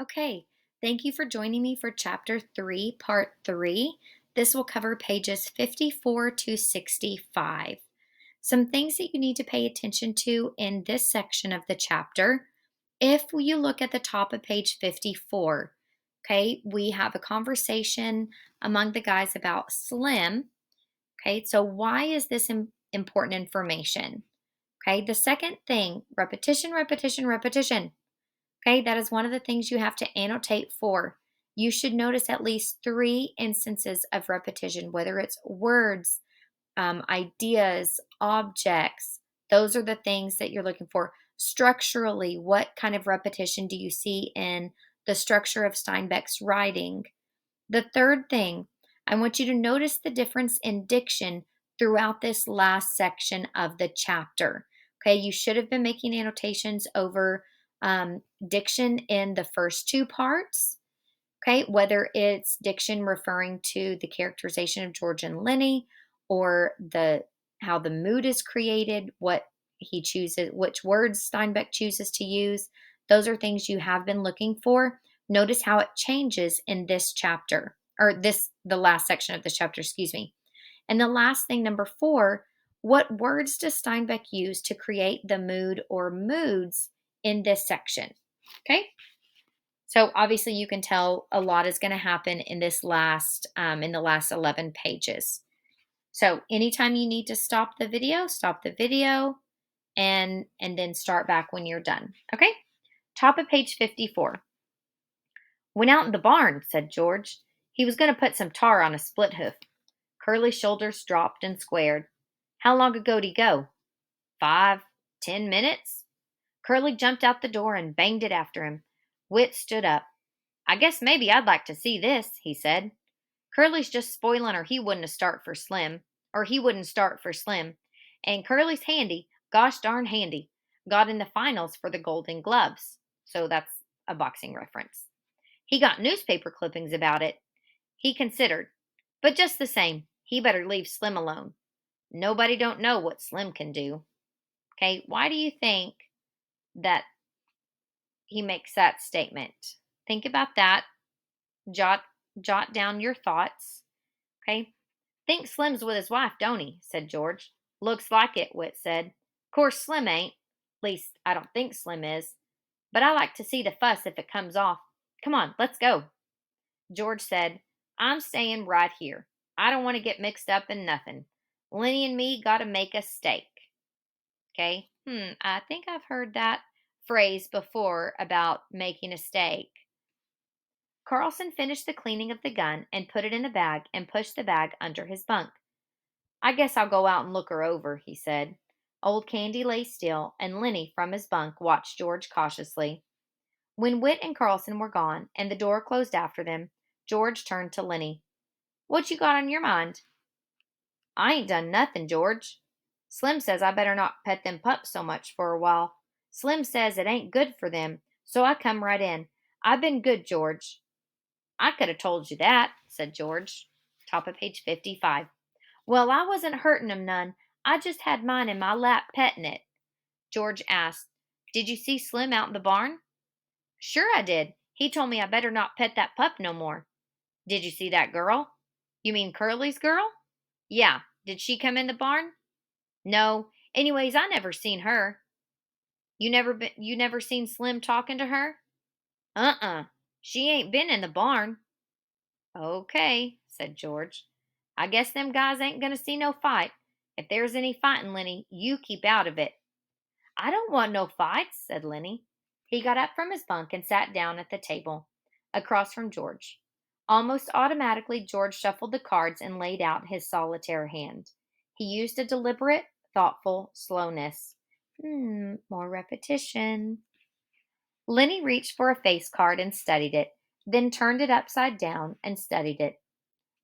Okay, thank you for joining me for Chapter 3, Part 3. This will cover pages 54 to 65. Some things that you need to pay attention to in this section of the chapter. If you look at the top of page 54, okay, we have a conversation among the guys about Slim. Okay, so why is this important information? Okay, the second thing, repetition, repetition, repetition. Okay, that is one of the things you have to annotate for. You should notice at least 3 instances of repetition, whether it's words, ideas, objects. Those are the things that you're looking for. Structurally, what kind of repetition do you see in the structure of Steinbeck's writing? The third thing, I want you to notice the difference in diction throughout this last section of the chapter. Okay, you should have been making annotations over diction in the first 2 parts. Okay, whether it's diction referring to the characterization of George and Lenny, or the how the mood is created, what he chooses, which words Steinbeck chooses to use. Those are things you have been looking for. Notice how it changes in this chapter, or the last section of this chapter, excuse me. And the last thing, number 4, what words does Steinbeck use to create the mood or moods in this section? Okay. So obviously you can tell a lot is going to happen in in the last 11 pages. So anytime you need to stop the video and then start back when you're done. Okay. Top of page 54. Went out in the barn, said George. He was going to put some tar on a split hoof. Curly's shoulders dropped and squared. How long ago'd he go? 5, 10 minutes? Curly jumped out the door and banged it after him. Whit stood up. I guess maybe I'd like to see this, he said. Curly's just spoiling or he wouldn't start for Slim. And Curly's handy, gosh darn handy. Got in the finals for the Golden Gloves. So that's a boxing reference. He got newspaper clippings about it. He considered. But just the same, he better leave Slim alone. Nobody don't know what Slim can do. Okay, why do you think that he makes that statement? Think about that. Jot down your thoughts. Okay. Think Slim's with his wife, don't he? Said George. Looks like it, Whit said. Course Slim ain't. Least I don't think Slim is. But I like to see the fuss if it comes off. Come on, let's go. George said, I'm staying right here. I don't want to get mixed up in nothing. Lenny and me got to make a steak. Okay. I think I've heard that phrase before about making a steak. Carlson finished the cleaning of the gun and put it in the bag and pushed the bag under his bunk. I guess I'll go out and look her over, he said. Old Candy lay still, and Lenny from his bunk watched George cautiously. When Whit and Carlson were gone and the door closed after them, George turned to Lenny. What you got on your mind? I ain't done nothing, George. Slim says I better not pet them pups so much for a while. Slim says it ain't good for them, so I come right in. I've been good, George. I could have told you that, said George. Top of page 55. Well, I wasn't hurting him none. I just had mine in my lap petting it. George asked, Did you see Slim out in the barn? Sure I did. He told me I better not pet that pup no more. Did you see that girl? You mean Curly's girl? Yeah. Did she come in the barn? No. Anyways, I never seen her. You never seen Slim talking to her? Uh-uh. She ain't been in the barn. Okay, said George. I guess them guys ain't gonna see no fight. If there's any fighting, Lenny, you keep out of it. I don't want no fights, said Lenny. He got up from his bunk and sat down at the table, across from George. Almost automatically, George shuffled the cards and laid out his solitaire hand. He used a deliberate, thoughtful slowness. More repetition. Lenny reached for a face card and studied it, then turned it upside down and studied it.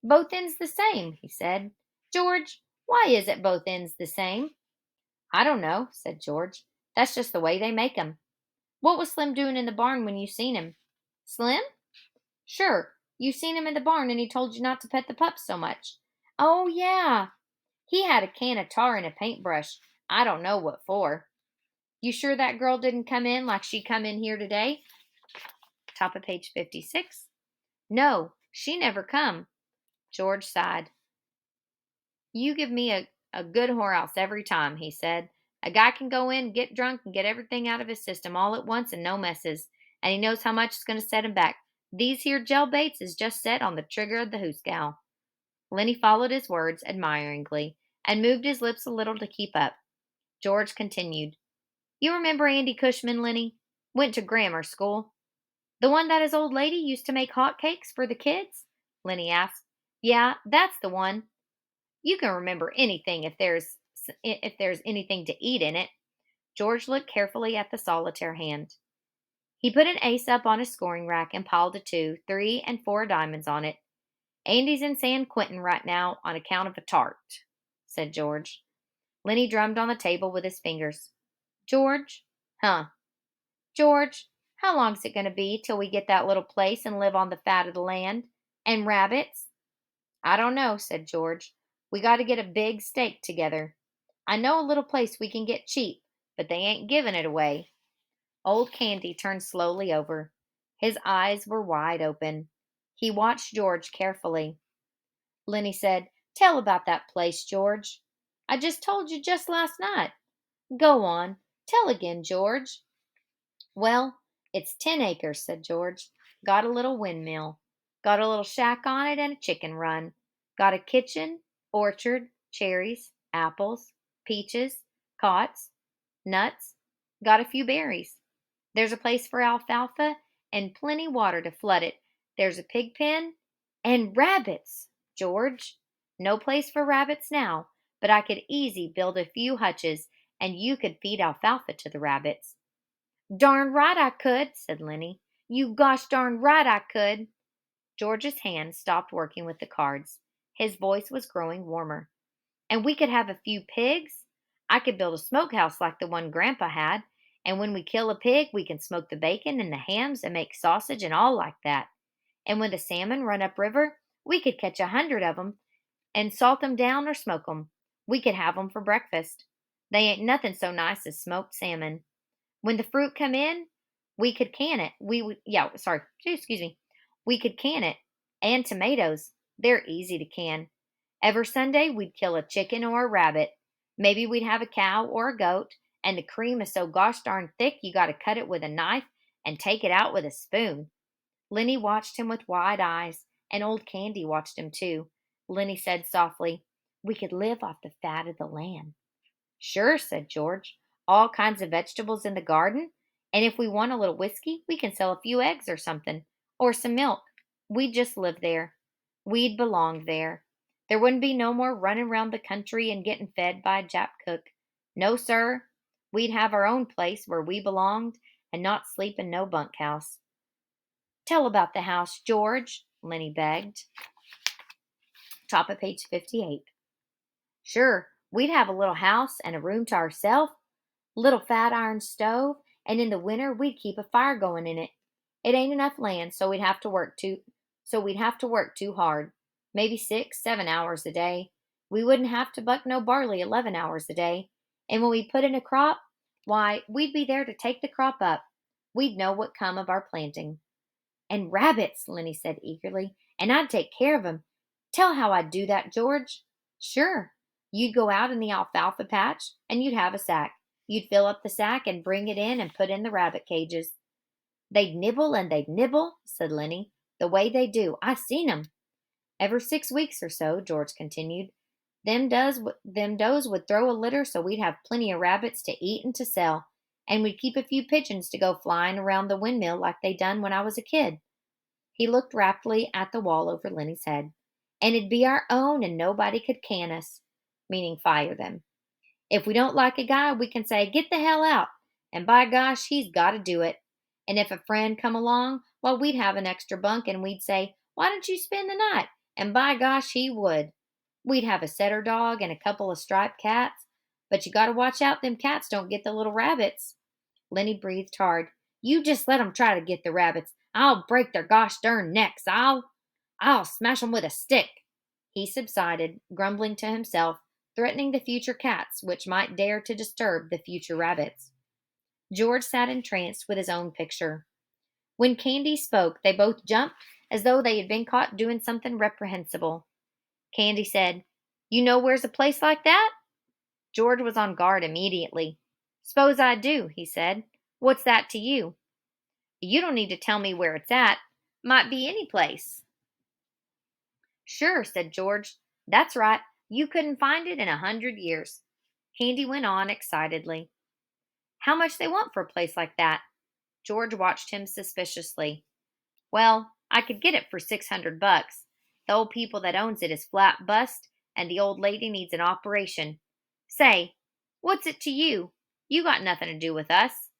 Both ends the same, he said. George, why is it both ends the same? I don't know, said George. That's just the way they make 'em. What was Slim doing in the barn when you seen him? Slim? Sure. You seen him in the barn and he told you not to pet the pups so much. Oh, yeah. He had a can of tar and a paintbrush. I don't know what for. You sure that girl didn't come in like she come in here today? Top of page 56. No, she never come. George sighed. You give me a good whorehouse every time, he said. A guy can go in, get drunk, and get everything out of his system all at once and no messes. And he knows how much it's going to set him back. These here gel baits is just set on the trigger of the hoosgow. Lenny followed his words admiringly and moved his lips a little to keep up. George continued. You remember Andy Cushman, Lenny? Went to grammar school. The one that his old lady used to make hot cakes for the kids? Lenny asked. Yeah, that's the one. You can remember anything if there's anything to eat in it. George looked carefully at the solitaire hand. He put an ace up on his scoring rack and piled a 2, 3, and 4 diamonds on it. Andy's in San Quentin right now on account of a tart, said George. Lenny drummed on the table with his fingers. George? Huh. George, how long's it going to be till we get that little place and live on the fat of the land? And rabbits? I don't know, said George. We got to get a big stake together. I know a little place we can get cheap, but they ain't giving it away. Old Candy turned slowly over. His eyes were wide open. He watched George carefully. Lenny said, Tell about that place, George. I just told you just last night. Go on. Tell again, George. Well, it's 10 acres, said George. Got a little windmill. Got a little shack on it and a chicken run. Got a kitchen, orchard, cherries, apples, peaches, cots, nuts. Got a few berries. There's a place for alfalfa and plenty water to flood it. There's a pig pen and rabbits, George. No place for rabbits now, but I could easy build a few hutches and you could feed alfalfa to the rabbits. Darn right I could, said Lenny. You gosh darn right I could. George's hand stopped working with the cards. His voice was growing warmer. And we could have a few pigs. I could build a smokehouse like the one Grandpa had, and when we kill a pig, we can smoke the bacon and the hams and make sausage and all like that. And when the salmon run up river, we could catch 100 of 'em and salt 'em down or smoke 'em. We could have 'em for breakfast. They ain't nothing so nice as smoked salmon. When the fruit come in, we could can it. Excuse me. We could can it. And tomatoes. They're easy to can. Every Sunday, we'd kill a chicken or a rabbit. Maybe we'd have a cow or a goat, and the cream is so gosh darn thick you got to cut it with a knife and take it out with a spoon. Lenny watched him with wide eyes, and old Candy watched him too. Lenny said softly, We could live off the fat of the land. Sure, said George. All kinds of vegetables in the garden, and if we want a little whiskey, we can sell a few eggs or something, or some milk. We'd just live there. We'd belong there. There wouldn't be no more running round the country and getting fed by a Jap cook. No, sir. We'd have our own place where we belonged and not sleep in no bunkhouse. Tell about the house, George, Lenny begged. Top of page 58. Sure, we'd have a little house and a room to ourselves, little fat iron stove, and in the winter we'd keep a fire going in it. It ain't enough land, so we'd have to work too hard. Maybe 6, 7 hours a day. We wouldn't have to buck no barley 11 hours a day. And when we put in a crop, why, we'd be there to take the crop up. We'd know what come of our planting. And rabbits, Lenny said eagerly, and I'd take care of 'em. Tell how I'd do that, George. Sure. You'd go out in the alfalfa patch, and you'd have a sack. You'd fill up the sack and bring it in and put in the rabbit cages. They'd nibble and they'd nibble, said Lenny, the way they do. I seen 'em. Every 6 weeks or so, George continued, them does would throw a litter so we'd have plenty of rabbits to eat and to sell, and we'd keep a few pigeons to go flying around the windmill like they done when I was a kid. He looked raptly at the wall over Lenny's head. And it'd be our own and nobody could can us, meaning fire them. If we don't like a guy, we can say, Get the hell out, and by gosh, he's got to do it. And if a friend come along, well, we'd have an extra bunk and we'd say, Why don't you spend the night? And by gosh, he would. We'd have a setter dog and a couple of striped cats, but you got to watch out them cats don't get the little rabbits. Lenny breathed hard. You just let 'em try to get the rabbits. I'll break their gosh darn necks. I'll smash 'em with a stick. He subsided, grumbling to himself, threatening the future cats which might dare to disturb the future rabbits. George sat entranced with his own picture. When Candy spoke, they both jumped as though they had been caught doing something reprehensible. Candy said, "You know where's a place like that?" George was on guard immediately. "S'pose I do," he said. "What's that to you?" "You don't need to tell me where it's at. Might be any place." "Sure," said George. "That's right. You couldn't find it in 100 years." Candy went on excitedly. "How much they want for a place like that?" George watched him suspiciously. "Well, I could get it for $600. The old people that owns it is flat bust, and the old lady needs an operation. Say, what's it to you? You got nothing to do with us."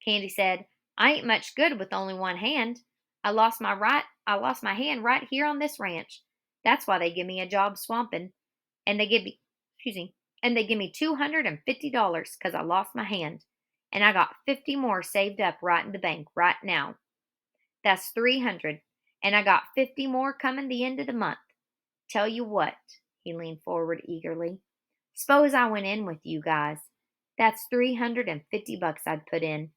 Candy said, "I ain't much good with only one hand. I lost my hand right here on this ranch. That's why they give me a job swamping. And they give me excuse me, and they give me $250 because I lost my hand. And I got 50 more saved up right in the bank right now. That's 300, and I got 50 more coming the end of the month. Tell you what," he leaned forward eagerly. "S'pose I went in with you guys. That's $350 I'd put in.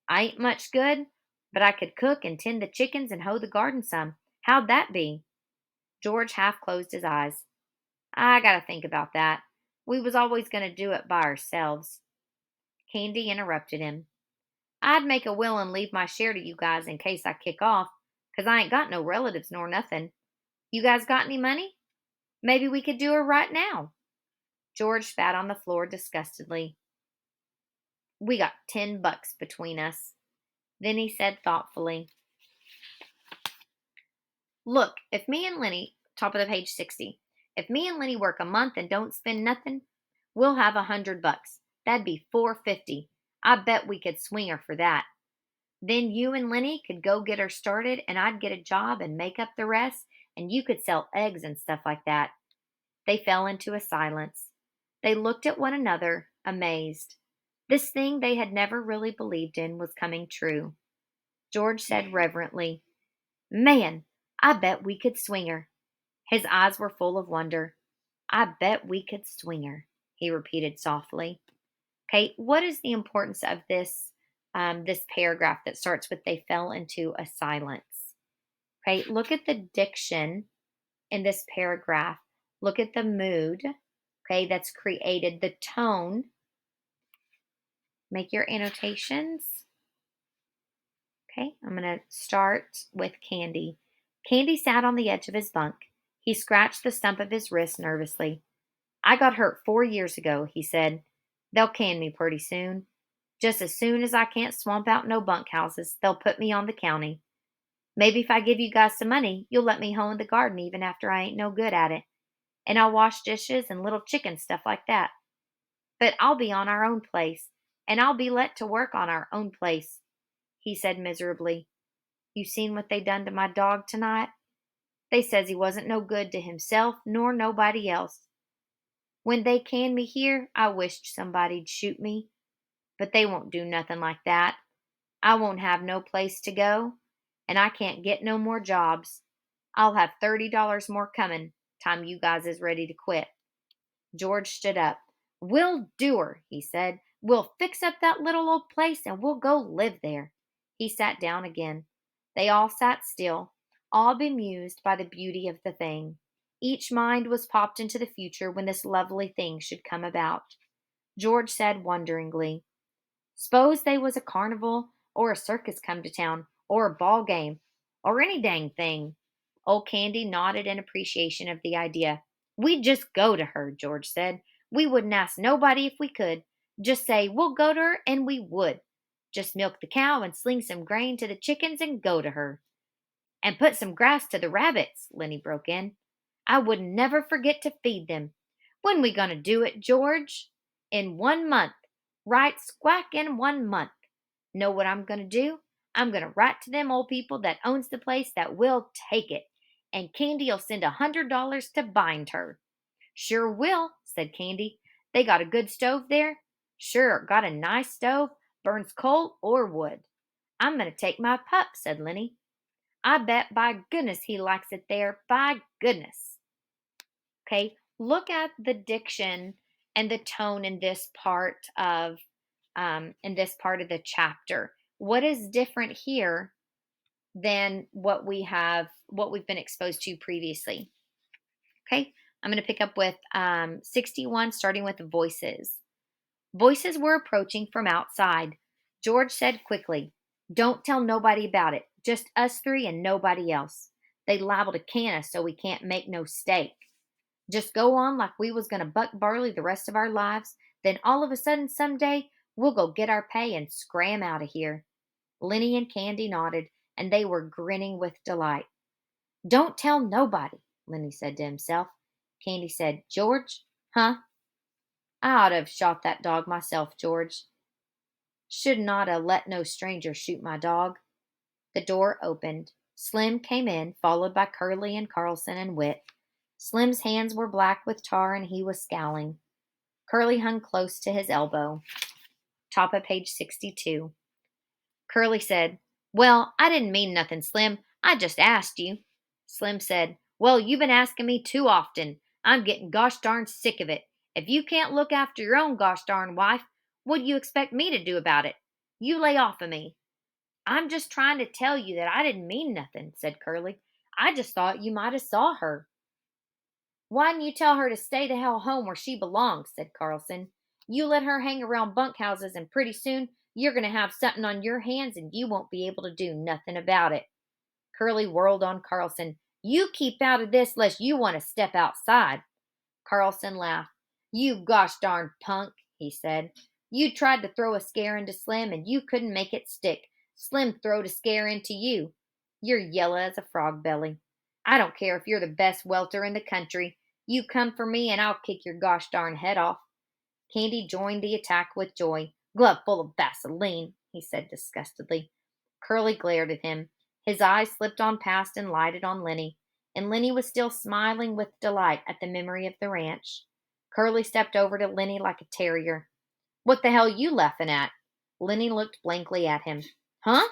I ain't much good, but I could cook and tend the chickens and hoe the garden some. How'd that be?" George half closed his eyes. "I gotta think about that. We was always going to do it by ourselves." Candy interrupted him. "I'd make a will and leave my share to you guys in case I kick off, 'cause I ain't got no relatives nor nothing. You guys got any money? Maybe we could do her right now." George spat on the floor disgustedly. "We got $10 between us." Then he said thoughtfully, "Look, if me and Lenny, top of the page 60, if me and Lenny work a month and don't spend nothing, we'll have $100. That'd be 450. I bet we could swing her for that. Then you and Lenny could go get her started, and I'd get a job and make up the rest, and you could sell eggs and stuff like that." They fell into a silence. They looked at one another, amazed. This thing they had never really believed in was coming true. George said reverently, "Man, I bet we could swing her." His eyes were full of wonder. "I bet we could swing her," he repeated softly. Okay, what is the importance of this paragraph that starts with "they fell into a silence"? Okay, look at the diction in this paragraph. Look at the mood, okay, that's created, the tone. Make your annotations. Okay, I'm going to start with Candy. Candy sat on the edge of his bunk. He scratched the stump of his wrist nervously. "I got hurt 4 years ago," he said. "They'll can me pretty soon. Just as soon as I can't swamp out no bunkhouses, they'll put me on the county. Maybe if I give you guys some money, you'll let me hoe in the garden even after I ain't no good at it. And I'll wash dishes and little chicken stuff like that. But I'll be on our own place, and I'll be let to work on our own place," he said miserably. "You seen what they done to my dog tonight? They says he wasn't no good to himself nor nobody else. When they canned me here, I wished somebody'd shoot me. But they won't do nothing like that. I won't have no place to go, and I can't get no more jobs. I'll have $30 more coming, time you guys is ready to quit." George stood up. "We'll do her," he said. "We'll fix up that little old place and we'll go live there." He sat down again. They all sat still, all bemused by the beauty of the thing. Each mind was popped into the future when this lovely thing should come about. George said wonderingly, "S'pose they was a carnival or a circus come to town, or a ball game, or any dang thing." Old Candy nodded in appreciation of the idea. "We'd just go to her," George said. "We wouldn't ask nobody if we could. Just say we'll go to her, and we would. Just milk the cow and sling some grain to the chickens and go to her." "And put some grass to the rabbits," Lenny broke in. "I wouldn't never forget to feed them. When we gonna do it, George?" "In 1 month. Right squack in 1 month. Know what I'm gonna do? I'm gonna write to them old people that owns the place that will take it, and Candy'll send $100 to bind her." "Sure will," said Candy. "They got a good stove there?" "Sure, got a nice stove. Burns coal or wood." "I'm gonna take my pup," said Lenny. "I bet by goodness he likes it there. By goodness." Okay, look at the diction and the tone in this part of the chapter. What is different here than what we've been exposed to previously. Okay, I'm going to pick up with 61, starting with voices. Voices were approaching from outside. George said quickly, "Don't tell nobody about it. Just us three and nobody else. They liable to can us so we can't make no stake. Just go on like we was going to buck barley the rest of our lives. Then all of a sudden someday we'll go get our pay and scram out of here." Lenny and Candy nodded, and they were grinning with delight. "Don't tell nobody," Lenny said to himself. Candy said, "George, huh? I ought to have shot that dog myself, George. Should not have let no stranger shoot my dog." The door opened. Slim came in, followed by Curly and Carlson and Wit. Slim's hands were black with tar and he was scowling. Curly hung close to his elbow. Top of page 62. Curly said, "Well, I didn't mean nothing, Slim. I just asked you." Slim said, "Well, you've been asking me too often. I'm getting gosh darn sick of it. If you can't look after your own gosh darn wife, what do you expect me to do about it? You lay off of me." "I'm just trying to tell you that I didn't mean nothing," said Curly. "I just thought you might have saw her." "Why didn't you tell her to stay the hell home where she belongs?" said Carlson. "You let her hang around bunkhouses, and pretty soon you're going to have something on your hands and you won't be able to do nothing about it." Curly whirled on Carlson. "You keep out of this lest you want to step outside." Carlson laughed. "You gosh darn punk," he said. "You tried to throw a scare into Slim and you couldn't make it stick. Slim throwed a scare into you. You're yellow as a frog belly. I don't care if you're the best welter in the country. You come for me and I'll kick your gosh darn head off." Candy joined the attack with joy. "Glove full of Vaseline," he said disgustedly. Curly glared at him. His eyes slipped on past and lighted on Lenny, and Lenny was still smiling with delight at the memory of the ranch. Curly stepped over to Lenny like a terrier. "What the hell you laughing at?" Lenny looked blankly at him. "Huh?"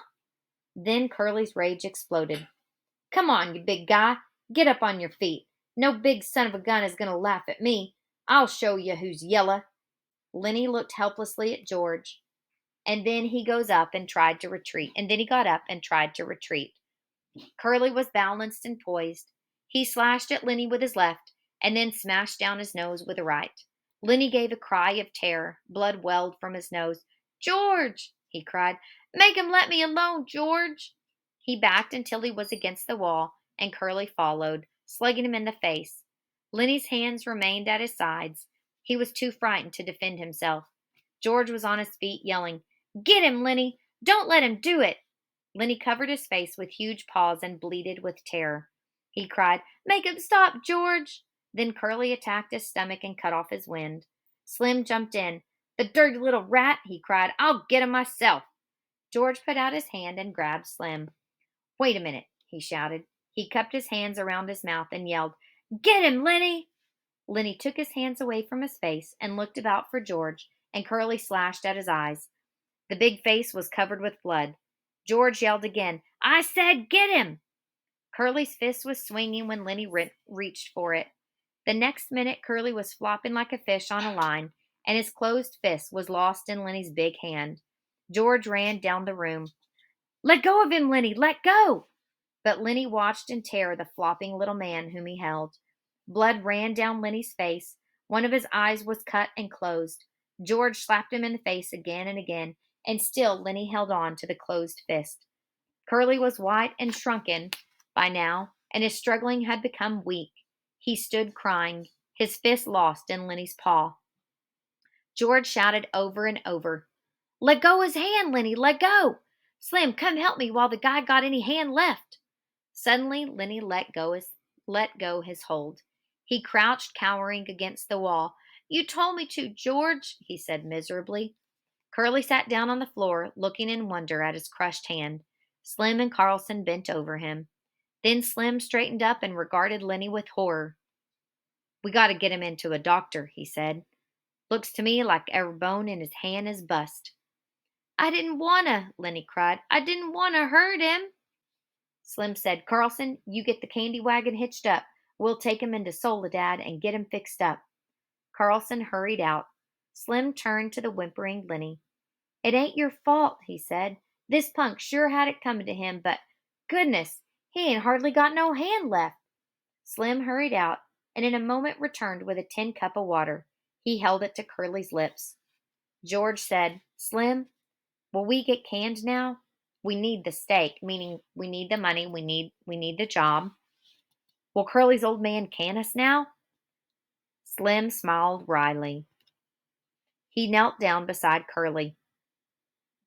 Then Curly's rage exploded. "Come on, you big guy. Get up on your feet. No big son of a gun is going to laugh at me. I'll show you who's yella." Lenny looked helplessly at George, and then he goes up and tried to retreat. And then he got up and tried to retreat. Curly was balanced and poised. He slashed at Lenny with his left, and then smashed down his nose with the right. Lenny gave a cry of terror. Blood welled from his nose. "George!" he cried. "Make him let me alone, George!" He backed until he was against the wall, and Curly followed, slugging him in the face. Lenny's hands remained at his sides. He was too frightened to defend himself. George was on his feet, yelling, "Get him, Lenny! Don't let him do it!" Lenny covered his face with huge paws and bleated with terror. He cried, "Make him stop, George!" Then Curly attacked his stomach and cut off his wind. Slim jumped in. "The dirty little rat!" he cried. "I'll get him myself." George put out his hand and grabbed Slim. "Wait a minute," he shouted. He cupped his hands around his mouth and yelled, "Get him, Lenny!" Lenny took his hands away from his face and looked about for George, and Curly slashed at his eyes. The big face was covered with blood. George yelled again, "I said get him!" Curly's fist was swinging when Lenny reached for it. The next minute, Curly was flopping like a fish on a line, and his closed fist was lost in Lenny's big hand. George ran down the room. "Let go of him, Lenny! Let go!" But Lenny watched in terror the flopping little man whom he held. Blood ran down Lenny's face. One of his eyes was cut and closed. George slapped him in the face again and again, and still Lenny held on to the closed fist. Curly was white and shrunken by now, and his struggling had become weak. He stood crying, his fist lost in Lenny's paw. George shouted over and over, "Let go his hand, Lenny, let go! Slim, come help me while the guy got any hand left." Suddenly, Lenny let go his hold. He crouched cowering against the wall. "You told me to, George," he said miserably. Curly sat down on the floor, looking in wonder at his crushed hand. Slim and Carlson bent over him. Then Slim straightened up and regarded Lenny with horror. "We got to get him into a doctor," he said. "Looks to me like every bone in his hand is bust." "I didn't wanna," Lenny cried. "I didn't wanna hurt him." Slim said, "Carlson, you get the candy wagon hitched up. We'll take him into Soledad and get him fixed up." Carlson hurried out. Slim turned to the whimpering Lenny. "It ain't your fault," he said. "This punk sure had it coming to him, but Goodness, he ain't hardly got no hand left. Slim hurried out and in a moment returned with a tin cup of water. He held it to Curly's lips. George said, Slim, will we get canned now? We need the steak, meaning we need the money, we need the job. Will Curly's old man can us now? Slim smiled wryly. He knelt down beside Curly.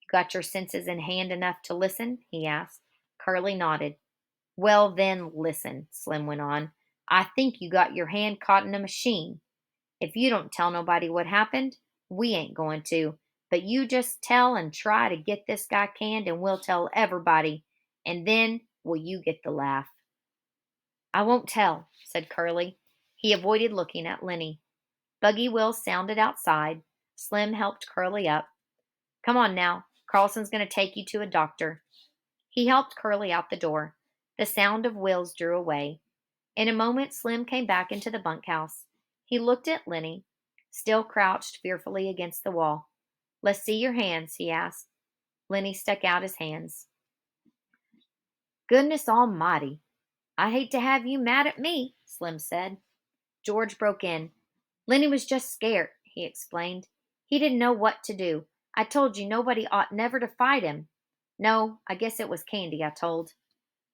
You got your senses in hand enough to listen? He asked. Curly nodded. Well, then, listen, Slim went on. I think you got your hand caught in a machine. If you don't tell nobody what happened, we ain't going to. But you just tell and try to get this guy canned, and we'll tell everybody. And then will you get the laugh? I won't tell, said Curly. He avoided looking at Lenny. Buggy wheels sounded outside. Slim helped Curly up. Come on now. Carlson's going to take you to a doctor. He helped Curly out the door. The sound of wheels drew away. In a moment, Slim came back into the bunkhouse. He looked at Lenny, still crouched fearfully against the wall. Let's see your hands, he asked. Lenny stuck out his hands. Goodness almighty, I hate to have you mad at me, Slim said. George broke in. Lenny was just scared, he explained. He didn't know what to do. I told you nobody ought never to fight him. No, I guess it was Candy, I told.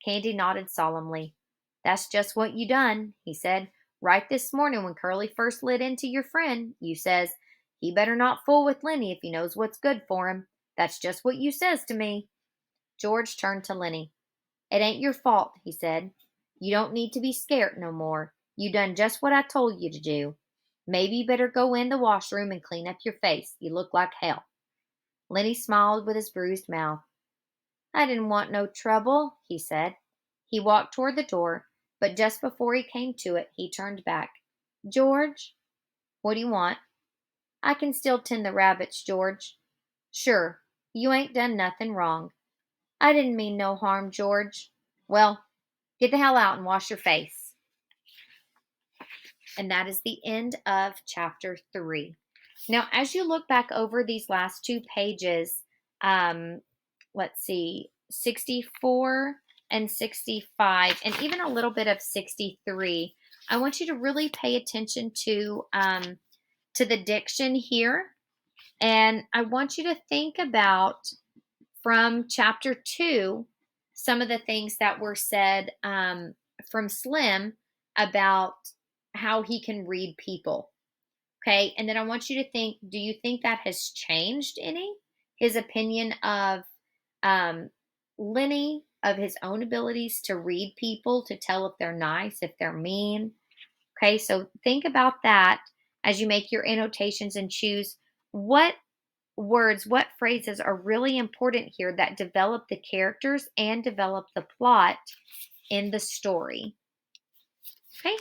Candy nodded solemnly. That's just what you done, he said. Right this morning when Curly first lit into your friend, you says, he better not fool with Lenny if he knows what's good for him. That's just what you says to me. George turned to Lenny. It ain't your fault, he said. You don't need to be scared no more. You done just what I told you to do. Maybe you better go in the washroom and clean up your face. You look like hell. Lenny smiled with his bruised mouth. I didn't want no trouble, he said. He walked toward the door, but just before he came to it, he turned back. George? What do you want? I can still tend the rabbits, George. Sure, you ain't done nothing wrong. I didn't mean no harm, George. Well, get the hell out and wash your face. And that is the end of chapter 3. Now, as you look back over these last 2 pages, let's see, 64 and 65, and even a little bit of 63, I want you to really pay attention to the diction here. And I want you to think about from chapter 2, some of the things that were said from Slim about how he can read people. Okay. And then I want you to think, do you think that has changed any? His opinion of Lenny, of his own abilities to read people, to tell if they're nice, if they're mean. Okay. So think about that as you make your annotations and choose what words, what phrases are really important here that develop the characters and develop the plot in the story. Okay.